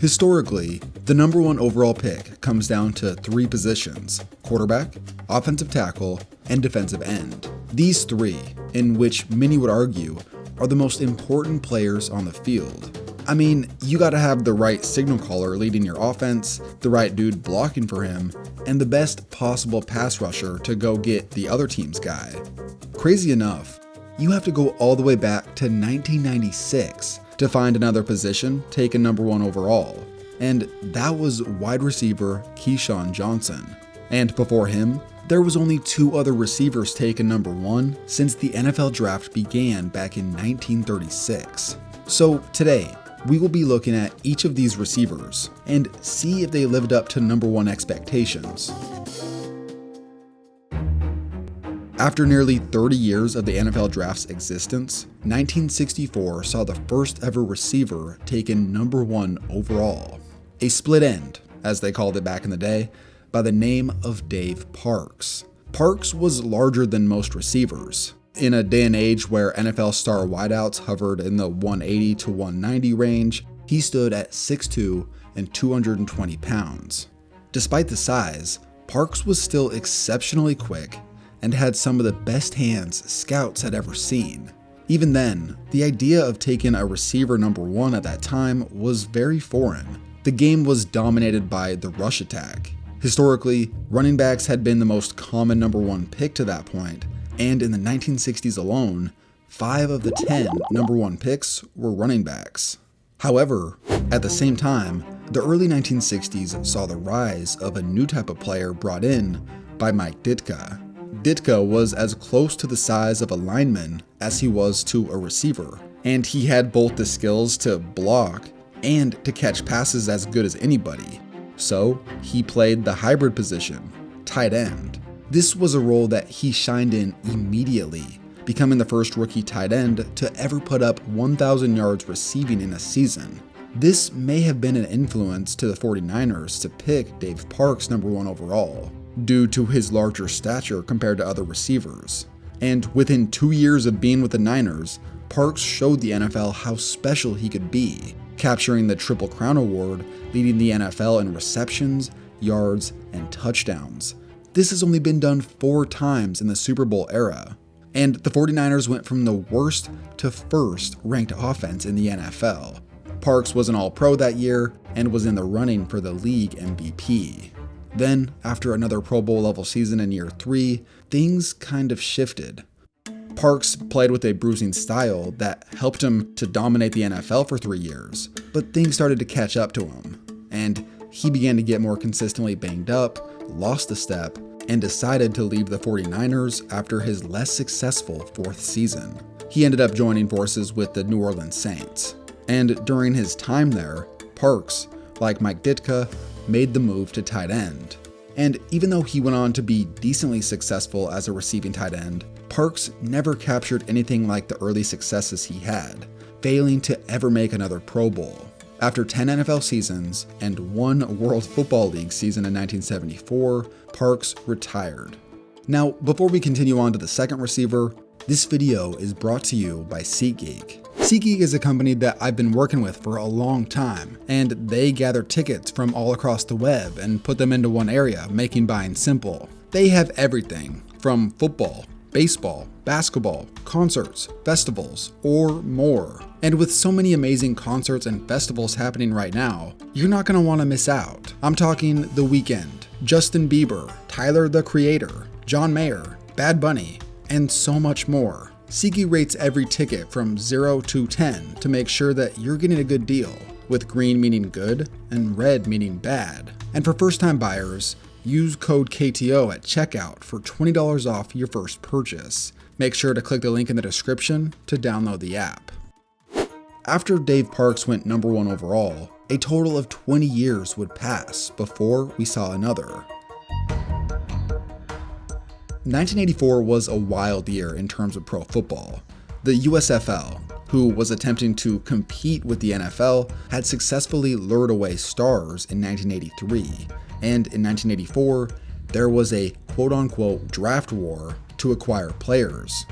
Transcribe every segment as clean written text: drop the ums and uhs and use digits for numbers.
Historically, the number one overall pick comes down to three positions: quarterback, offensive tackle, and defensive end. These three, in which many would argue, are the most important players on the field. I mean, you gotta have the right signal caller leading your offense, the right dude blocking for him, and the best possible pass rusher to go get the other team's guy. Crazy enough, you have to go all the way back to 1996 to find another position taken number one overall, and that was wide receiver Keyshawn Johnson. And before him, there was only two other receivers taken number one since the NFL draft began back in 1936. So today, we will be looking at each of these receivers and see if they lived up to number one expectations. After nearly 30 years of the NFL draft's existence, 1964 saw the first ever receiver taken number one overall. A split end, as they called it back in the day, by the name of Dave Parks. Parks was larger than most receivers. In a day and age where NFL star wideouts hovered in the 180 to 190 range, he stood at 6'2" and 220 pounds. Despite the size, Parks was still exceptionally quick and had some of the best hands scouts had ever seen. Even then, the idea of taking a receiver number one at that time was very foreign. The game was dominated by the rush attack. Historically, running backs had been the most common number one pick to that point, and in the 1960s alone, 5 of the 10 number one picks were running backs. However, at the same time, the early 1960s saw the rise of a new type of player brought in by Mike Ditka. Ditka was as close to the size of a lineman as he was to a receiver, and he had both the skills to block and to catch passes as good as anybody. So he played the hybrid position, tight end. This was a role that he shined in immediately, becoming the first rookie tight end to ever put up 1,000 yards receiving in a season. This may have been an influence to the 49ers to pick Dave Parks number one overall, due to his larger stature compared to other receivers. And within 2 years of being with the Niners, Parks showed the NFL how special he could be, capturing the Triple Crown Award, leading the NFL in receptions, yards, and touchdowns. This has only been done 4 times in the Super Bowl era, and the 49ers went from the worst to first ranked offense in the NFL. Parks was an All-Pro that year and was in the running for the league MVP. Then, after another Pro Bowl level season in year 3, things kind of shifted. Parks played with a bruising style that helped him to dominate the NFL for 3 years, but things started to catch up to him, and he began to get more consistently banged up, lost a step, and decided to leave the 49ers after his less successful 4th season. He ended up joining forces with the New Orleans Saints, and during his time there, Parks, like Mike Ditka, made the move to tight end. And even though he went on to be decently successful as a receiving tight end, Parks never captured anything like the early successes he had, failing to ever make another Pro Bowl. After 10 NFL seasons and 1 World Football League season in 1974, Parks retired. Now, before we continue on to the second receiver, this video is brought to you by SeatGeek. SeatGeek is a company that I've been working with for a long time, and they gather tickets from all across the web and put them into one area, making buying simple. They have everything from football, baseball, basketball, concerts, festivals, or more. And with so many amazing concerts and festivals happening right now, you're not going to want to miss out. I'm talking The Weeknd, Justin Bieber, Tyler the Creator, John Mayer, Bad Bunny, and so much more. SeatGeek rates every ticket from 0 to 10 to make sure that you're getting a good deal, with green meaning good and red meaning bad. And for first-time buyers, use code KTO at checkout for $20 off your first purchase. Make sure to click the link in the description to download the app. After Dave Parks went number one overall, a total of 20 years would pass before we saw another. 1984 was a wild year in terms of pro football. The USFL, who was attempting to compete with the NFL, had successfully lured away stars in 1983, and in 1984, there was a quote-unquote draft war to acquire players.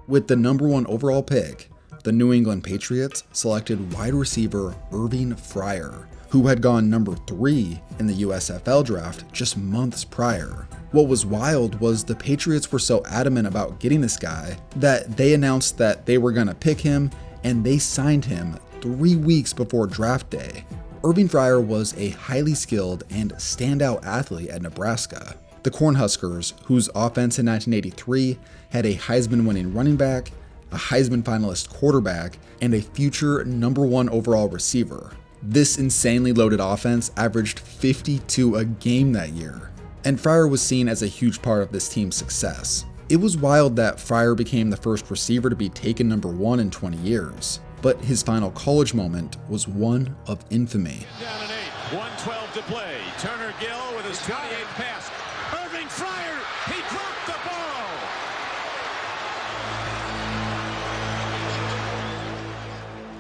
With the number one overall pick, the New England Patriots selected wide receiver Irving Fryar, who had gone number 3 in the USFL draft just months prior. What was wild was the Patriots were so adamant about getting this guy that they announced that they were going to pick him, and they signed him 3 weeks before draft day. Irving Fryar was a highly skilled and standout athlete at Nebraska. The Cornhuskers, whose offense in 1983 had a Heisman-winning running back, a Heisman finalist quarterback, and a future number 1 overall receiver. This insanely loaded offense averaged 52 a game that year, and Fryar was seen as a huge part of this team's success. It was wild that Fryar became the first receiver to be taken number 1 in 20 years, but his final college moment was one of infamy. Down and 8, 1:12 to play. Turner Gill with his 28th pass. Irving Fryar, he dropped the ball.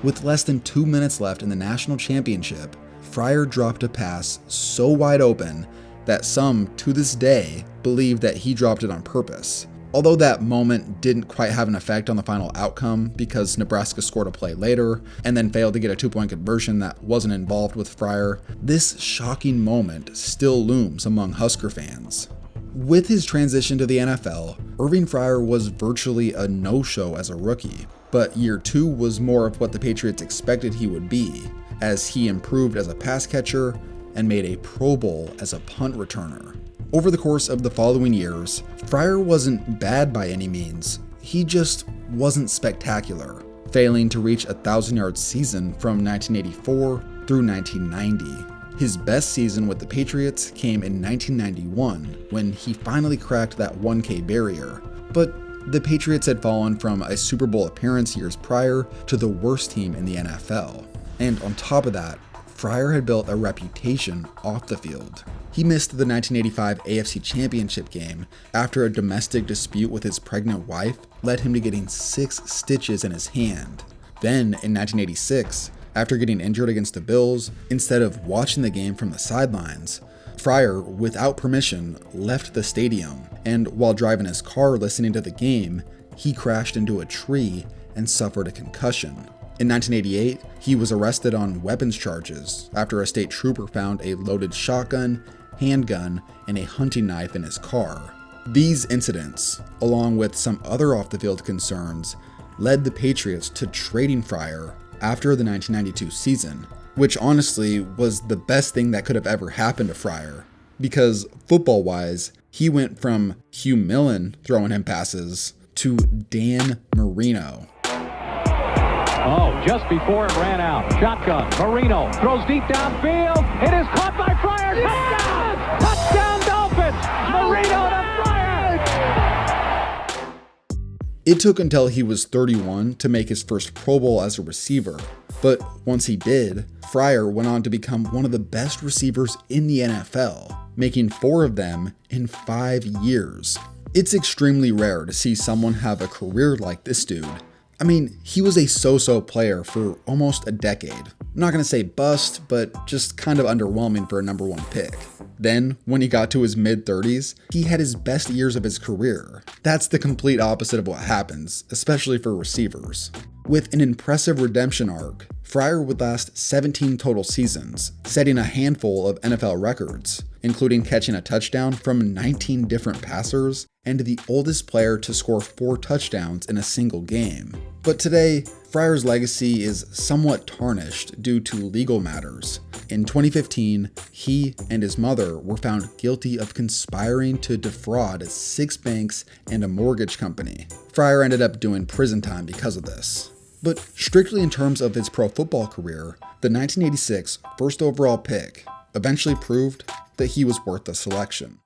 With less than 2 minutes left in the national championship, Fryar dropped a pass so wide open that some, to this day, believe that he dropped it on purpose. Although that moment didn't quite have an effect on the final outcome because Nebraska scored a play later and then failed to get a 2-point conversion that wasn't involved with Fryar, this shocking moment still looms among Husker fans. With his transition to the NFL, Irving Fryar was virtually a no-show as a rookie, but year 2 was more of what the Patriots expected he would be, as he improved as a pass catcher and made a Pro Bowl as a punt returner. Over the course of the following years, Fryar wasn't bad by any means, he just wasn't spectacular, failing to reach a 1,000-yard season from 1984 through 1990. His best season with the Patriots came in 1991, when he finally cracked that 1K barrier, but the Patriots had fallen from a Super Bowl appearance years prior to the worst team in the NFL. And on top of that, Fryar had built a reputation off the field. He missed the 1985 AFC Championship game after a domestic dispute with his pregnant wife led him to getting 6 stitches in his hand. Then, in 1986, after getting injured against the Bills, instead of watching the game from the sidelines, Fryar, without permission, left the stadium, and while driving his car listening to the game, he crashed into a tree and suffered a concussion. In 1988, he was arrested on weapons charges after a state trooper found a loaded shotgun, handgun, and a hunting knife in his car. These incidents, along with some other off-the-field concerns, led the Patriots to trading Fryar after the 1992 season, which honestly was the best thing that could have ever happened to Fryar, because football-wise, he went from Hugh Millen throwing him passes to Dan Marino. Oh, just before it ran out. Shotgun. Marino throws deep downfield. It is caught by Fryar. Touchdown! Touchdown Dolphins! Marino to Fryar! It took until he was 31 to make his first Pro Bowl as a receiver, but once he did, Fryar went on to become one of the best receivers in the NFL, making 4 of them in 5 years. It's extremely rare to see someone have a career like this dude. I mean, he was a so-so player for almost a decade. I'm not going to say bust, but just kind of underwhelming for a number 1 pick. Then, when he got to his mid-30s, he had his best years of his career. That's the complete opposite of what happens, especially for receivers. With an impressive redemption arc, Fryar would last 17 total seasons, setting a handful of NFL records, including catching a touchdown from 19 different passers and the oldest player to score 4 touchdowns in a single game. But today, Fryar's legacy is somewhat tarnished due to legal matters. In 2015, he and his mother were found guilty of conspiring to defraud 6 banks and a mortgage company. Fryar ended up doing prison time because of this. But strictly in terms of his pro football career, the 1986 first overall pick eventually proved that he was worth the selection.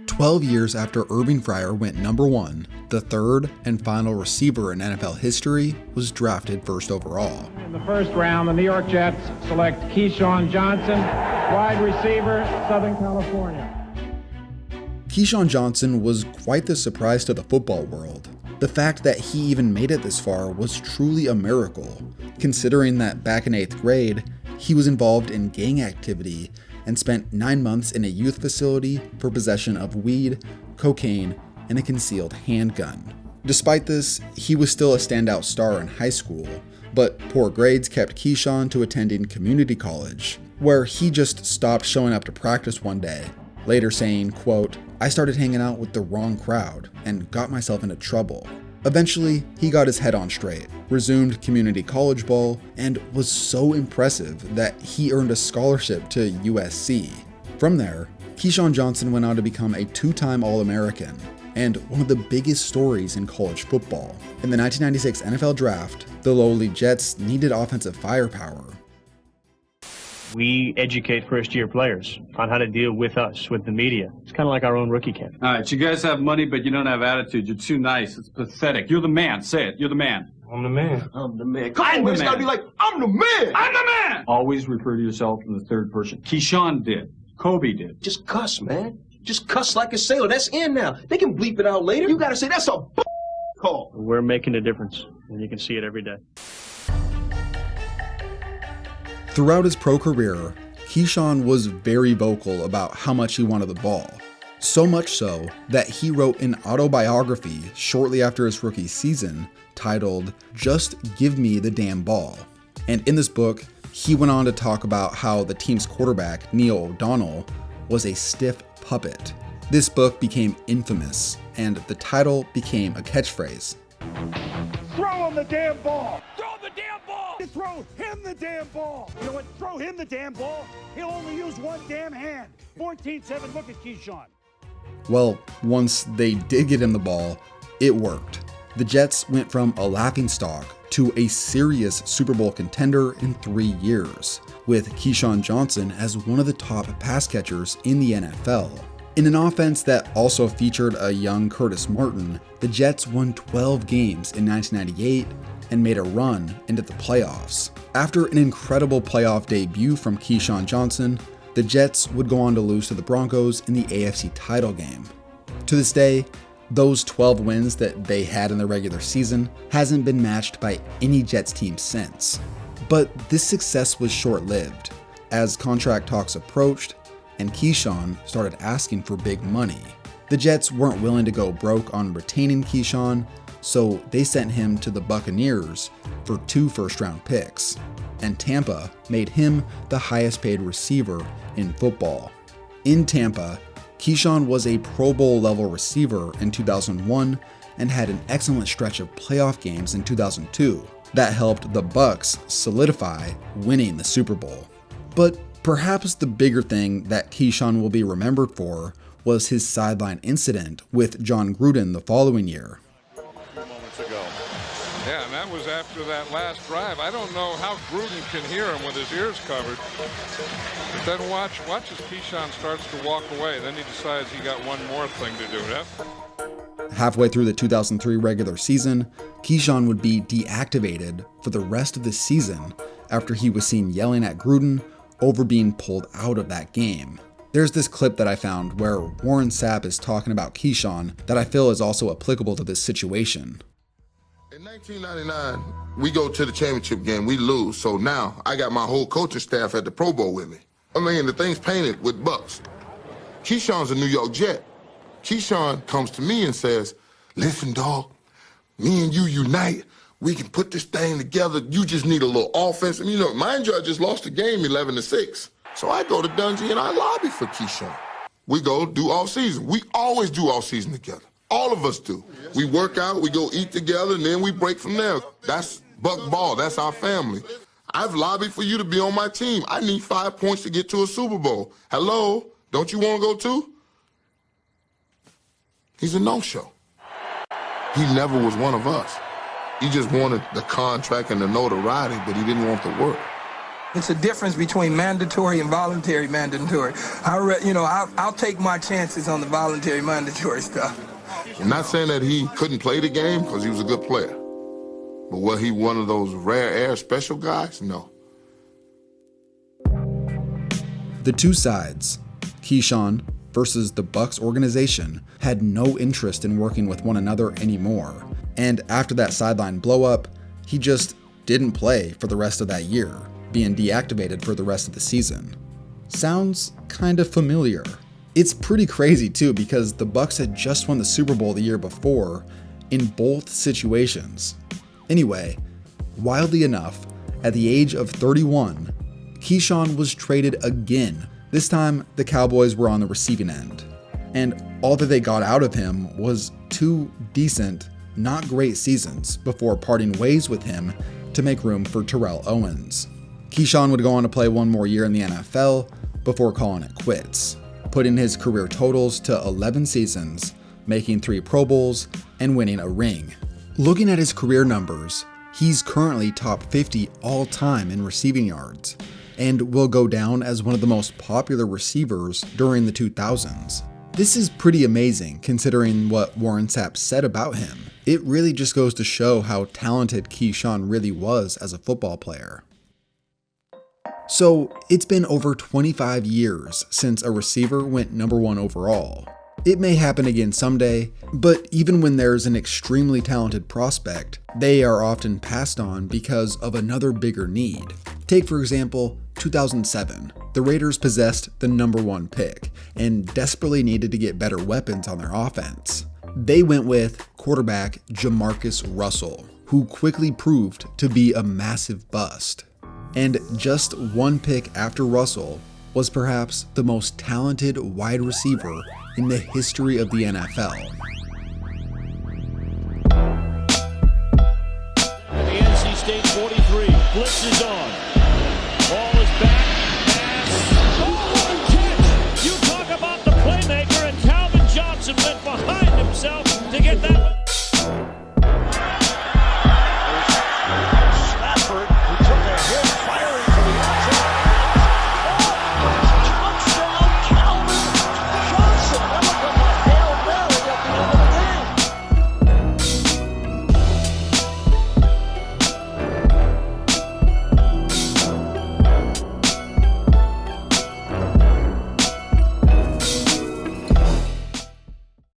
12 years after Irving Fryar went number 1, the third and final receiver in NFL history was drafted first overall. In the first round, the New York Jets select Keyshawn Johnson, wide receiver, Southern California. Keyshawn Johnson was quite the surprise to the football world. The fact that he even made it this far was truly a miracle, considering that back in 8th grade, he was involved in gang activity and spent 9 months in a youth facility for possession of weed, cocaine, and a concealed handgun. Despite this, he was still a standout star in high school, but poor grades kept Keyshawn to attending community college, where he just stopped showing up to practice one day, later saying, quote, "I started hanging out with the wrong crowd and got myself into trouble." Eventually, he got his head on straight, resumed community college ball, and was so impressive that he earned a scholarship to USC. From there, Keyshawn Johnson went on to become a two-time All-American and one of the biggest stories in college football. In the 1996 NFL Draft, the lowly Jets needed offensive firepower. We educate first-year players on how to deal with us, with the media. It's kind of like our own rookie camp. All right, you guys have money, but you don't have attitude. You're too nice. It's pathetic. You're the man. Say it. You're the man. I'm the man. I'm the man. Come on, it's gotta be like, I'm the man. I'm the man! Always refer to yourself in the third person. Keyshawn did. Kobe did. Just cuss, man. Just cuss like a sailor. That's in now. They can bleep it out later. You gotta say that's a call. We're making a difference, and you can see it every day. Throughout his pro career, Keyshawn was very vocal about how much he wanted the ball. So much so that he wrote an autobiography shortly after his rookie season titled, "Just Give Me the Damn Ball." And in this book, he went on to talk about how the team's quarterback, Neil O'Donnell, was a stiff puppet. This book became infamous, and the title became a catchphrase. Throw him the damn ball! Throw the damn ball! Throw him the damn ball! You know what? Throw him the damn ball. He'll only use one damn hand. 14-7, look at Keyshawn. Well, once they did get him the ball, it worked. The Jets went from a laughingstock to a serious Super Bowl contender in 3 years, with Keyshawn Johnson as one of the top pass catchers in the NFL. In an offense that also featured a young Curtis Martin, the Jets won 12 games in 1998 and made a run into the playoffs. After an incredible playoff debut from Keyshawn Johnson, the Jets would go on to lose to the Broncos in the AFC title game. To this day, those 12 wins that they had in the regular season hasn't been matched by any Jets team since. But this success was short-lived, as contract talks approached and Keyshawn started asking for big money. The Jets weren't willing to go broke on retaining Keyshawn, so they sent him to the Buccaneers for 2 first-round picks, and Tampa made him the highest-paid receiver in football. In Tampa, Keyshawn was a Pro Bowl-level receiver in 2001 and had an excellent stretch of playoff games in 2002 that helped the Bucs solidify winning the Super Bowl. But perhaps the bigger thing that Keyshawn will be remembered for was his sideline incident with John Gruden the following year. Moments ago. Yeah, and that was after that last drive. I don't know how Gruden can hear him with his ears covered. But then watch as Keyshawn starts to walk away. Then he decides he got one more thing to do. Yeah? Halfway through the 2003 regular season, Keyshawn would be deactivated for the rest of the season after he was seen yelling at Gruden over being pulled out of that game. There's this clip that I found where Warren Sapp is talking about Keyshawn that I feel is also applicable to this situation. In 1999, we go to the championship game, we lose, so now I got my whole coaching staff at the Pro Bowl with me. I mean, the thing's painted with Bucks. Keyshawn's a New York Jet. Keyshawn comes to me and says, "Listen, dog, me and you unite. We can put this thing together. You just need a little offense." And mind you, I just lost the game 11-6. So I go to Dungy and I lobby for Keyshawn. We go do all season. We always do all season together. All of us do. We work out, we go eat together, and then we break from there. That's Buck Ball. That's our family. I've lobbied for you to be on my team. I need 5 points to get to a Super Bowl. Hello? Don't you want to go too? He's a no-show. He never was one of us. He just wanted the contract and the notoriety, but he didn't want the work. It's a difference between mandatory and voluntary mandatory. I'll take my chances on the voluntary mandatory stuff. I'm not saying that he couldn't play the game, because he was a good player. But was he one of those rare air special guys? No. The two sides, Keyshawn versus the Bucs organization, had no interest in working with one another anymore. And after that sideline blow-up, he just didn't play for the rest of that year, being deactivated for the rest of the season. Sounds kind of familiar. It's pretty crazy too, because the Bucs had just won the Super Bowl the year before, in both situations. Anyway, wildly enough, at the age of 31, Keyshawn was traded again. This time, the Cowboys were on the receiving end. And all that they got out of him was 2 decent, not great seasons before parting ways with him to make room for Terrell Owens. Keyshawn would go on to play 1 more year in the NFL before calling it quits, putting his career totals to 11 seasons, making 3 Pro Bowls, and winning a ring. Looking at his career numbers, he's currently top 50 all time in receiving yards, and will go down as one of the most popular receivers during the 2000s. This is pretty amazing considering what Warren Sapp said about him. It really just goes to show how talented Keyshawn really was as a football player. So, it's been over 25 years since a receiver went number 1 overall. It may happen again someday, but even when there's an extremely talented prospect, they are often passed on because of another bigger need. Take for example, 2007. The Raiders possessed the number 1 pick and desperately needed to get better weapons on their offense. They went with quarterback Jamarcus Russell, who quickly proved to be a massive bust. And just 1 pick after Russell was perhaps the most talented wide receiver in the history of the NFL.